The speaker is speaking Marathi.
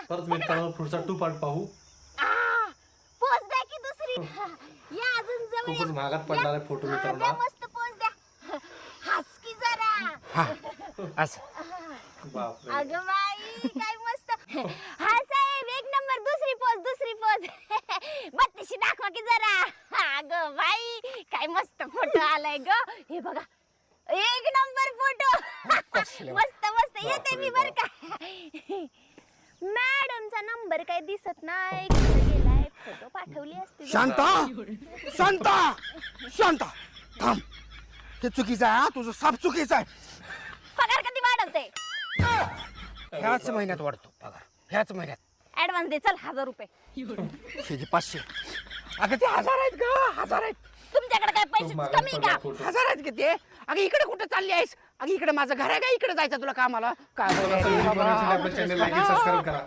परत मित्रांनो पुढचा 2 पार्ट पाहू. पोच द्या की दुसरी. या अजून जवळ खूपच महागात पडणार आहे फोटो मित्रांनो. द्या मस्त पोच द्या. हस की जरा. असं बापरे. अगं बाई काय मस्त. हा साहेब एक नंबर. दुसरी पोच बत्तीशी दाखवा की जरा. अगं बाई काय मस्त फोटो आलाय ग. हे बघा एक नंबर फोटो. मस्त येते मी बर का. मॅडमचा नंबर काय दिसत नाही. कुठे गेलाय. फोटो पाठवली असते. शांता थांब. ते चुकीचं आहे. तुझं साप चुकीचं आहे. पगार कधी वाढवते. ह्याच महिन्यात वाढतो पगार. ह्याच महिन्यात. ऍडव्हान्स दे चल 1000 रुपये. हे 500. अगं ते 1000 आहेत ग. 1000 आहेत. तुमच्याकडे काय पैसे कमी का. 1000 आहेत का ते. अगं इकडे कुठे चालली आहेस. अगं इकडे माझं घर आहे का. इकडे जायचं तुला कामाला. काय आपल्या चॅनलला सबस्क्राईब करा.